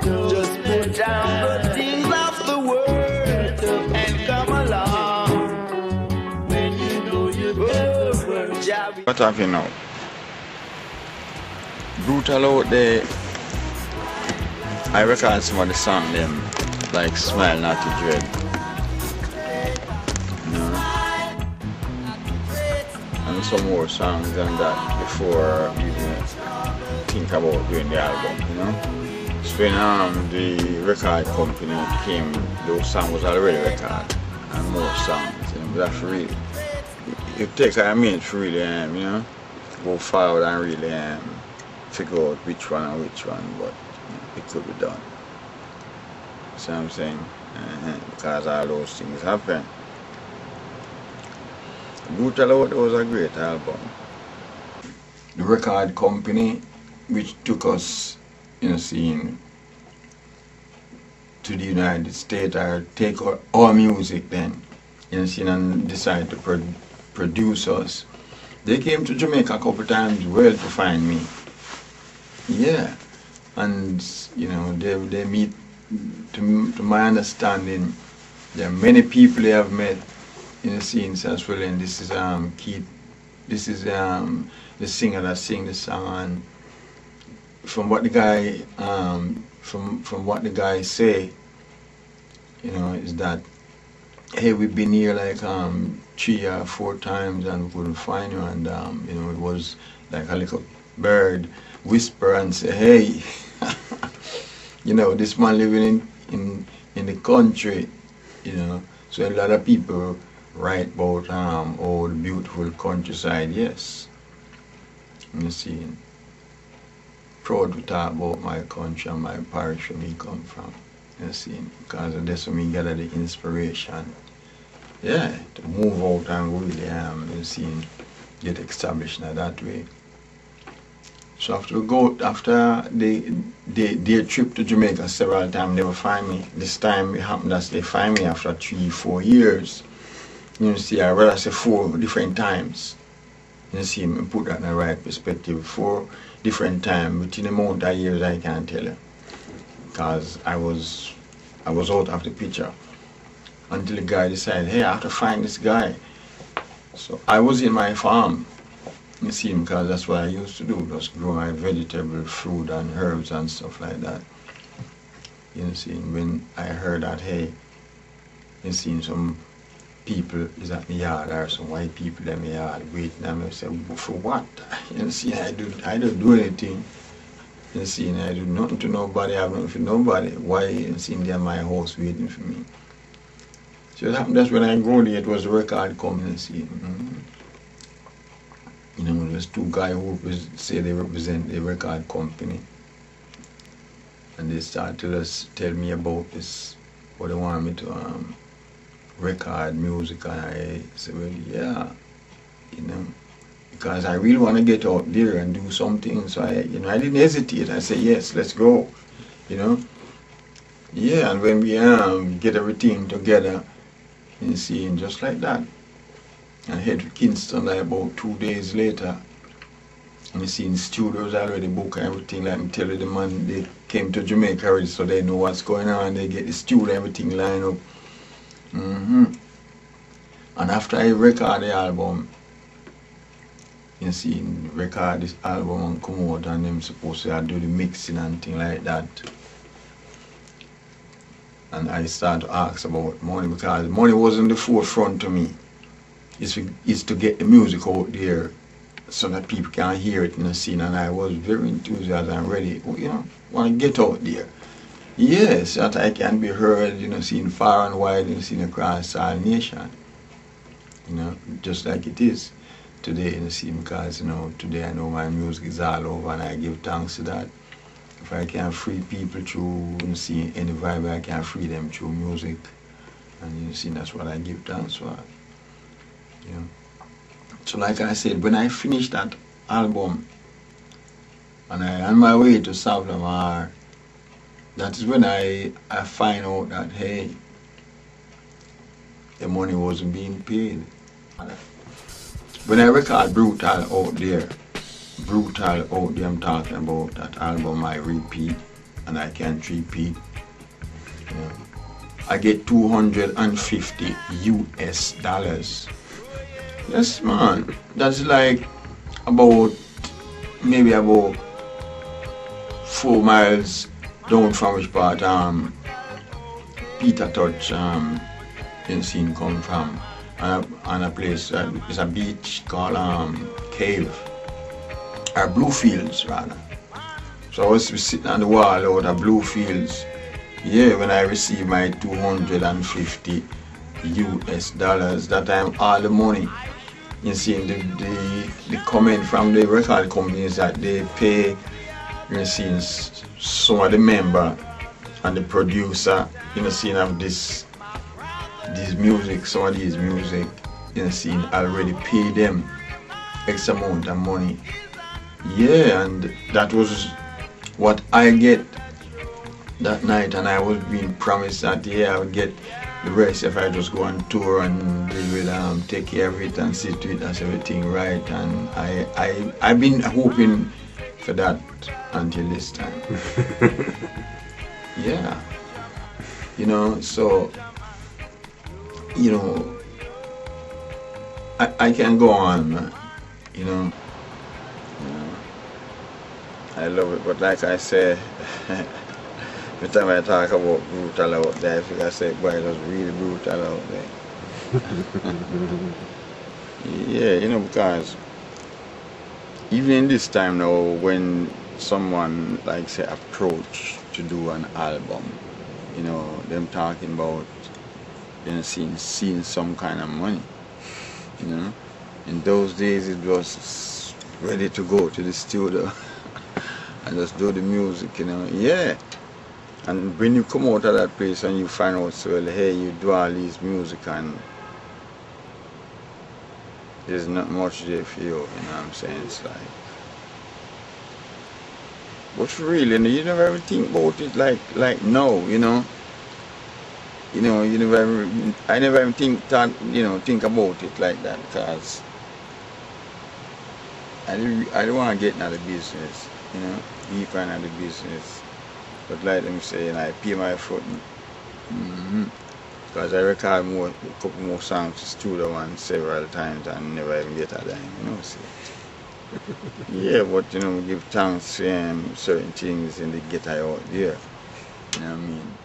Just put down the things of the world and come along. When you know you're What have you now? Brutal Out Deh. I record some of the songs them like Smile Not to Dread. You know? And some more songs than that before even think about doing the album, you know? So when the record company came, those songs was already recorded and more songs, you know, but that's really it takes a minute to really you know, go forward and really figure out which one and which one, but it could be done. See what I'm saying? Because all those things happen. Brutal Out Deh was a great album. The record company which took us, you know, seeing to the United States or take our music then, you know, seeing, and decide to produce us. They came to Jamaica a couple times well to find me. Yeah. And you know, they meet, to my understanding, there are many people they have met in the scenes as well, and this is Keith, this is the singer that sing the song, and from what the guy from what the guy say, you know, is that, hey, we've been here like 3 or 4 times and we couldn't find you, and you know, it was like a little bird whisper and say, hey, you know, this man living in the country, you know, so a lot of people write about all the beautiful countryside. Yes, you see, proud to talk about my country and my parish where me come from, you see, because that's when me gather the inspiration, yeah, to move out and really you see, get established in that way. So after their trip to Jamaica several times, they will find me. This time it happened that they find me after 3-4 years. You see, I rather say 4 different times. You see, me put that in the right perspective. 4 different times within a amount of years, I can't tell you, because I was out of the picture until the guy decided, hey, I have to find this guy. So I was in my farm. You see, because that's what I used to do, just grow my vegetable, fruit and herbs and stuff like that. You see, when I heard that, hey, you see, some people is at my yard, or some white people at my yard waiting, and I say, for what? You see, I don't do anything. You see, I do nothing to nobody, I have nothing for nobody. Why, you see, they're at my house waiting for me? So that's when I grew there, it was a record company, you see. You know, there's 2 guys who say they represent the record company, and they start to just tell me about this, what they want me to record music, and I say, well, yeah, you know, because I really want to get out there and do something. So I didn't hesitate. I said, yes, let's go, you know. Yeah, and when we get everything together, you see, and just like that, I head to Kingston like about 2 days later. And you see, in studios already booked and everything. Like me tell you, the man, they came to Jamaica already, so they know what's going on. They get the studio, everything lined up. And after I record the album, you see, record this album and come out, and them supposed to do the mixing and thing like that. And I start to ask about money, because money wasn't the forefront to me. It's to get the music out there so that people can hear it in the scene, and I was very enthusiastic and ready, you know, want to get out there. Yes, that I can be heard, you know, seen far and wide, and seen across all nation. You know, just like it is today, you know, see, because, you know, today I know my music is all over, and I give thanks to that. If I can free people through, you know, see, any vibe, I can free them through music, and you see, that's what I give thanks for. You know. So like I said, when I finished that album and I on my way to Savlamar, that is when I find out that, hey, the money wasn't being paid. When I record Brutal Out There, I'm talking about that album I repeat. and I can't repeat. You know, I get 250 US dollars. Yes, man. That's like maybe about 4 miles down from which part Peter Touch in scene come from. And a place, it's a beach called Cave, or Bluefields rather. So I was sitting on the wall out of Bluefields. Yeah, when I received my 250 US dollars, that time all the money. You see, the comment from the record companies that they pay, you see, some of the member and the producer, you see, of this music, some of these music, you see, already pay them X amount of money. Yeah, and that was what I get that night, and I was being promised that I would get the rest if I just go on tour and they will take care of it and see to it as everything right. And I've been hoping for that until this time. Yeah, so I can go on, man. I love it, but like I say, every time I talk about brutal out there, I think I say, boy, it was really brutal out there. Yeah, because even in this time now, when someone, like say, approach to do an album, them talking about, seeing some kind of money, In those days, it was ready to go to the studio and just do the music, yeah. And when you come out of that place and you find out, so, well, hey, you do all these music and there's not much there for you, what I'm saying? It's like, but really, you never ever think about it like no, I never even think about it like that, because I don't want to get into the business, deep into the business. But like them saying, I pay my footing. Because I record a couple more songs to studio one several times and never even get a dime, see. Yeah, but we give thanks to certain things in the get out there. You know what I mean?